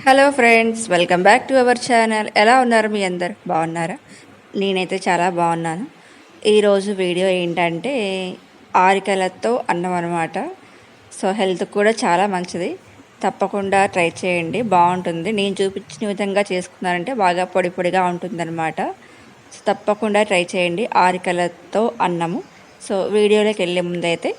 Hello friends, welcome back to our channel. ఎలా ఉన్నారు మీ అందరు? బాగున్నారా? నేనైతే చాలా బాగున్నాను. ఈరోజు వీడియో ఏంటంటే ఆరికలతో అన్నం అనమాట. సో హెల్త్ కూడా చాలా మంచిది. తప్పకుండా ట్రై చేయండి, బాగుంటుంది. నేను చూపించిన విధంగా చేసుకున్నారంటే బాగా పొడి పొడిగా ఉంటుందన్నమాట. సో తప్పకుండా ట్రై చేయండి ఆరికలతో అన్నము. సో వీడియోలోకి వెళ్ళే ముందైతే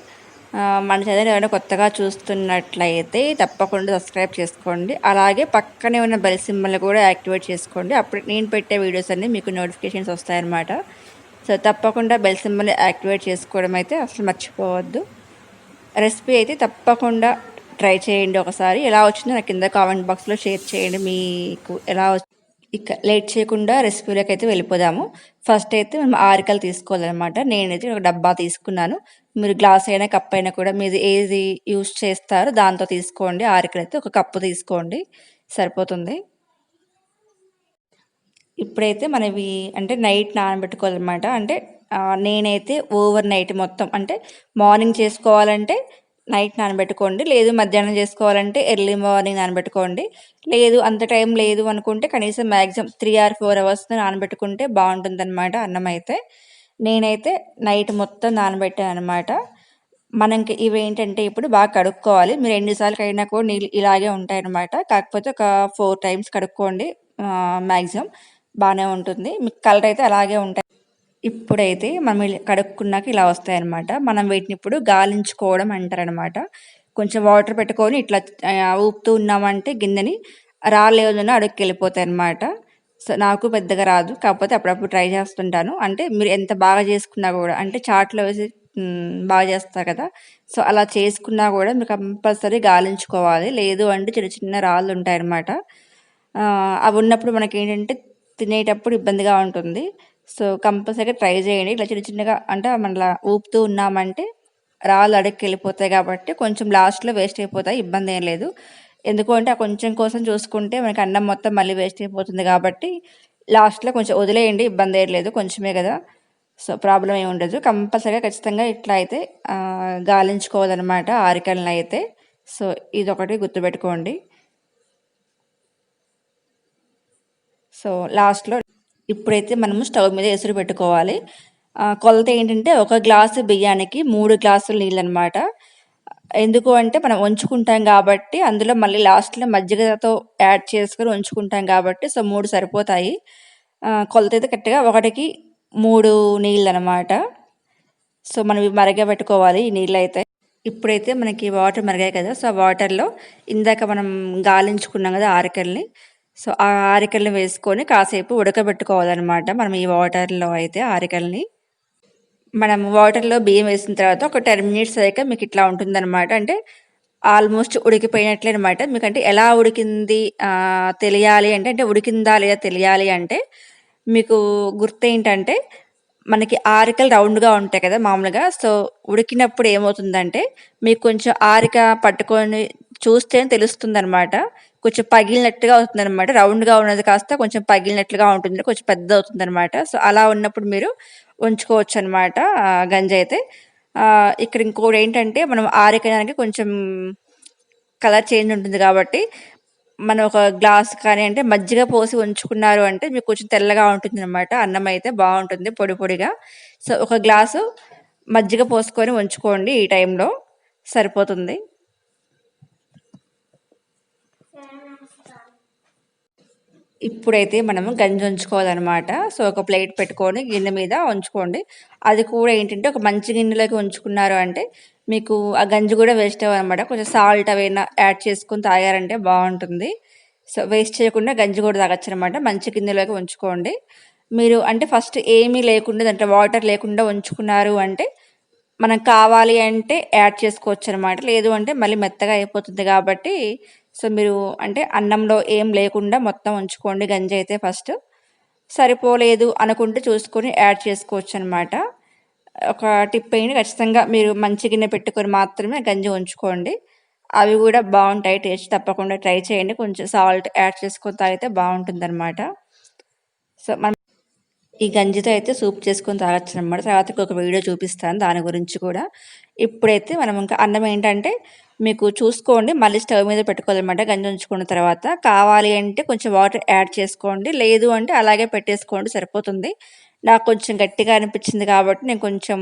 మన ఛానల్ ఏమైనా కొత్తగా చూస్తున్నట్లయితే తప్పకుండా సబ్స్క్రైబ్ చేసుకోండి. అలాగే పక్కనే ఉన్న బెల్ సింబల్ని కూడా యాక్టివేట్ చేసుకోండి. అప్పుడు నేను పెట్టే వీడియోస్ అన్నీ మీకు నోటిఫికేషన్స్ వస్తాయన్నమాట. సో తప్పకుండా బెల్ సింబల్ని యాక్టివేట్ చేసుకోవడం అయితే అసలు మర్చిపోవద్దు. రెసిపీ అయితే తప్పకుండా ట్రై చేయండి. ఒకసారి ఎలా వచ్చిందో నాకు కింద కామెంట్ బాక్స్లో షేర్ చేయండి. మీకు ఎలా ఇక లేట్ చేయకుండా రెసిపీలోకి అయితే వెళ్ళిపోదాము. ఫస్ట్ అయితే మనం ఆరికలు తీసుకోవాలన్నమాట. నేనైతే ఒక డబ్బా తీసుకున్నాను. మీరు గ్లాస్ అయినా కప్ అయినా కూడా మీరు ఏది యూస్ చేస్తారో దాంతో తీసుకోండి. ఆరికలు అయితే ఒక కప్పు తీసుకోండి, సరిపోతుంది. ఇప్పుడైతే మనవి అంటే నైట్ నానబెట్టుకోవాలన్నమాట. అంటే నేనైతే ఓవర్ నైట్ మొత్తం అంటే మార్నింగ్ చేసుకోవాలంటే నైట్ నానబెట్టుకోండి. లేదు మధ్యాహ్నం చేసుకోవాలంటే ఎర్లీ మార్నింగ్ నానబెట్టుకోండి. లేదు అంత టైం లేదు అనుకుంటే కనీసం మ్యాక్సిమం 3 ఆర్ 4 అవర్స్ నానబెట్టుకుంటే బాగుంటుందన్నమాట అన్నం అయితే. నేనైతే నైట్ మొత్తం నానబెట్టాను అనమాట. మనకి ఇవేంటంటే ఇప్పుడు బాగా కడుక్కోవాలి. మీరు ఎన్నిసార్లు కడిగినా కూడా నీళ్ళు ఇలాగే ఉంటాయన్నమాట. కాకపోతే ఒక 4 టైమ్స్ కడుక్కోండి మ్యాక్సిమం. బాగానే ఉంటుంది. మీకు కలర్ అయితే అలాగే ఉంటాయి. ఇప్పుడైతే మనం కడుక్కున్నాక ఇలా వస్తాయన్నమాట. మనం వీటిని ఇప్పుడు గాలించుకోవడం అంటారనమాట. కొంచెం వాటర్ పెట్టుకొని ఇట్లా ఊపుతూ ఉన్నామంటే గిన్నెని రాళ్ళు ఏదైనా అడుగుకి వెళ్ళిపోతాయి అనమాట. సో నాకు పెద్దగా రాదు, కాకపోతే అప్పుడప్పుడు ట్రై చేస్తుంటాను. అంటే మీరు ఎంత బాగా చేసుకున్నా కూడా అంటే చాట్లో వేసి బాగా చేస్తారు కదా, సో అలా చేసుకున్నా కూడా మీరు కంపల్సరీ గాలించుకోవాలి. లేదు అంటే చిన్న చిన్న రాళ్ళు ఉంటాయన్నమాట. అవి ఉన్నప్పుడు మనకేంటంటే తినేటప్పుడు ఇబ్బందిగా ఉంటుంది. సో కంపల్సరీగా ట్రై చేయండి. ఇట్లా చిన్న చిన్నగా అంటే మనలా ఊపుతూ ఉన్నామంటే రాళ్ళు అడుక్కి వెళ్ళిపోతాయి కాబట్టి కొంచెం లాస్ట్లో వేస్ట్ అయిపోతాయి, ఇబ్బంది ఏం లేదు. ఎందుకు అంటే ఆ కొంచెం కోసం చూసుకుంటే మనకి అన్నం మొత్తం మళ్ళీ వేస్ట్ అయిపోతుంది కాబట్టి లాస్ట్లో కొంచెం వదిలేయండి, ఇబ్బంది ఏం లేదు, కొంచెమే కదా. సో ప్రాబ్లం ఏమి ఉండదు. కంపల్సరీగా ఖచ్చితంగా ఇట్లా అయితే గాలించుకోవాలన్నమాట ఆరికలను అయితే. సో ఇదొకటి గుర్తుపెట్టుకోండి. సో లాస్ట్లో ఇప్పుడైతే మనము స్టవ్ మీద ఎసురు పెట్టుకోవాలి. కొలత ఏంటంటే ఒక గ్లాసు బియ్యానికి 3 గ్లాసులు నీళ్ళనమాట. ఎందుకు అంటే మనం వంచుకుంటాం కాబట్టి అందులో మళ్ళీ లాస్ట్లో మజ్జిగతో యాడ్ చేసుకొని వంచుకుంటాం కాబట్టి సో 3 సరిపోతాయి. కొలత అయితే కరెక్ట్గా 1కి 3 నీళ్ళనమాట. సో మనం ఇవి మరగబెట్టుకోవాలి ఈ నీళ్ళైతే. ఇప్పుడైతే మనకి వాటర్ మరిగాయి కదా, సో ఆ వాటర్లో ఇందాక మనం గాలించుకున్నాం కదా ఆరికల్ని, సో ఆ ఆరికల్ని వేసుకొని కాసేపు ఉడకబెట్టుకోవాలన్నమాట మనం ఈ వాటర్లో అయితే ఆరికల్ని. మనం వాటర్లో బియ్యం వేసిన తర్వాత ఒక 10 మినిట్స్ అయ్యాక మీకు ఇట్లా ఉంటుందన్నమాట. అంటే ఆల్మోస్ట్ ఉడికిపోయినట్లే అనమాట. మీకంటే ఎలా ఉడికింది తెలియాలి అంటే, అంటే ఉడికిందా లేదా తెలియాలి అంటే మీకు గుర్తేంటంటే మనకి ఆరికలు రౌండ్గా ఉంటాయి కదా మామూలుగా. సో ఉడికినప్పుడు ఏమవుతుందంటే మీకు కొంచెం ఆరిక పట్టుకొని చూస్తేనే తెలుస్తుందనమాట. కొంచెం పగిలినట్టుగా అవుతుందనమాట. రౌండ్గా ఉన్నది కాస్త కొంచెం పగిలినట్లుగా ఉంటుంది, కొంచెం పెద్ద అవుతుందనమాట. సో అలా ఉన్నప్పుడు మీరు ఉంచుకోవచ్చు అనమాట గంజి అయితే. ఇక్కడ ఇంకోటి ఏంటంటే మనం ఆరికడానికి కొంచెం కలర్ చేంజ్ ఉంటుంది కాబట్టి మనం ఒక గ్లాస్ కానీ అంటే మజ్జిగ పోసి ఉంచుకున్నారు అంటే మీకు కొంచెం తెల్లగా ఉంటుంది అనమాట. అన్నం అయితే బాగుంటుంది పొడి పొడిగా. సో ఒక గ్లాసు మజ్జిగ పోసుకొని ఉంచుకోండి ఈ టైంలో, సరిపోతుంది. ఇప్పుడైతే మనము గంజి ఉంచుకోవాలన్నమాట. సో ఒక ప్లేట్ పెట్టుకొని గిన్నె మీద ఉంచుకోండి. అది కూడా ఏంటంటే ఒక మంచి గిన్నెలోకి ఉంచుకున్నారు అంటే మీకు ఆ గంజి కూడా వేస్ట్ అవ్వదన్నమాట. కొంచెం సాల్ట్ అవైనా యాడ్ చేసుకొని తాగారంటే బాగుంటుంది. సో వేస్ట్ చేయకుండా గంజి కూడా తాగొచ్చు అనమాట. మంచి గిన్నెలోకి ఉంచుకోండి. మీరు అంటే ఫస్ట్ ఏమీ లేకుండా దాంట్లో వాటర్ లేకుండా ఉంచుకున్నారు అంటే మనం కావాలి అంటే యాడ్ చేసుకోవచ్చు అనమాట. లేదు అంటే మళ్ళీ మెత్తగా అయిపోతుంది కాబట్టి సో మీరు అంటే అన్నంలో ఏం లేకుండా మొత్తం ఉంచుకోండి గంజి అయితే ఫస్ట్. సరిపోలేదు అనుకుంటే చూసుకొని యాడ్ చేసుకోవచ్చు అనమాట. ఒక టిప్ ఏంటి, ఖచ్చితంగా మీరు మంచి గిన్నె పెట్టుకొని మాత్రమే గంజి ఉంచుకోండి. అవి కూడా బాగుంటాయి టేస్ట్. తప్పకుండా ట్రై చేయండి. కొంచెం సాల్ట్ యాడ్ చేసుకొని తాగితే బాగుంటుందన్నమాట. సో మనం ఈ గంజితో అయితే సూప్ చేసుకొని తాగొచ్చనమాట. తర్వాత ఇంకొక వీడియో చూపిస్తాను దాని గురించి కూడా. ఇప్పుడైతే మనం ఇంకా అన్నం ఏంటంటే మీకు చూసుకోండి మళ్ళీ స్టవ్ మీద పెట్టుకోవాలనమాట గంజి ఉంచుకున్న తర్వాత. కావాలి అంటే కొంచెం వాటర్ యాడ్ చేసుకోండి. లేదు అంటే అలాగే పెట్టేసుకోండి సరిపోతుంది. నాకు కొంచెం గట్టిగా అనిపించింది కాబట్టి నేను కొంచెం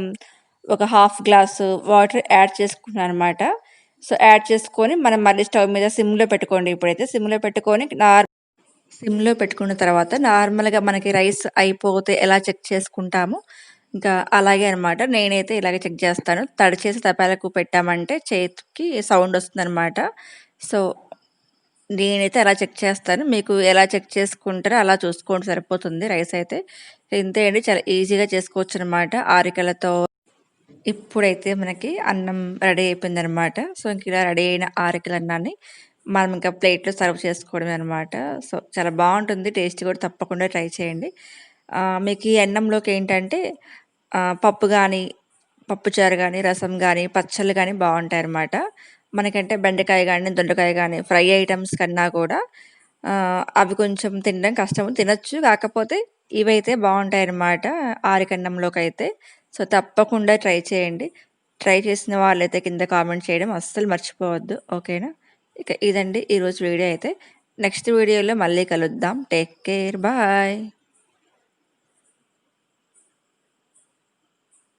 ఒక హాఫ్ గ్లాసు వాటర్ యాడ్ చేసుకున్నాననమాట. సో, యాడ్ చేసుకొని మనం మళ్ళీ స్టవ్ మీద సిమ్‌లో పెట్టుకోండి ఇప్పుడైతే. సిమ్‌లో పెట్టుకున్న తర్వాత నార్మల్‌గా మనకి రైస్ అయిపోతే ఎలా చెక్ చేసుకుంటామో, ఇంకా అలాగే అనమాట. నేనైతే ఇలాగే చెక్ చేస్తాను. తడి చేసి తపాలకు పెట్టామంటే చేతికి సౌండ్ వస్తుందనమాట. సో, నేనైతే అలా చెక్ చేస్తాను. మీకు ఎలా చెక్ చేసుకుంటారో అలా చూసుకోండి సరిపోతుంది రైస్ అయితే. ఇంతే అండి చాలా ఈజీగా చేసుకోవచ్చనమాట ఆరికలతో. ఇప్పుడైతే మనకి అన్నం రెడీ అయిపోయిందనమాట. సో, ఇంక ఇలా రెడీ అయిన ఆరకిల అన్నాన్ని మనం ఇంకా ప్లేట్‌లో సర్వ్ చేసుకోవడమే అనమాట. సో, చాలా బావుంటుంది. టేస్ట్ కూడా తప్పకుండా ట్రై చేయండి. మీకు ఈ అన్నంలోకి ఏంటంటే పప్పు గానీ, పప్పుచారు గానీ, రసం గానీ, పచ్చళ్ళు గానీ బావుంటాయన్నమాట. మనకంటే బెండకాయ గానీ, దొండకాయ గానీ ఫ్రై ఐటెమ్స్ కన్నా కూడా అవి కొంచెం తినడం కష్టం. తినొచ్చు కాకపోతే ఇవైతే బావుంటాయన్నమాట ఆరికన్నంలోకైతే. సో, తప్పకుండా ట్రై చేయండి. ట్రై చేసిన వాళ్ళైతే కింద కామెంట్ చేయడం అస్సలు మర్చిపోవద్దు. ఓకేనా? ఇక ఇదండి ఈరోజు వీడియో అయితే. నెక్స్ట్ వీడియోలో మళ్ళీ కలుద్దాం. Take care. బాయ్.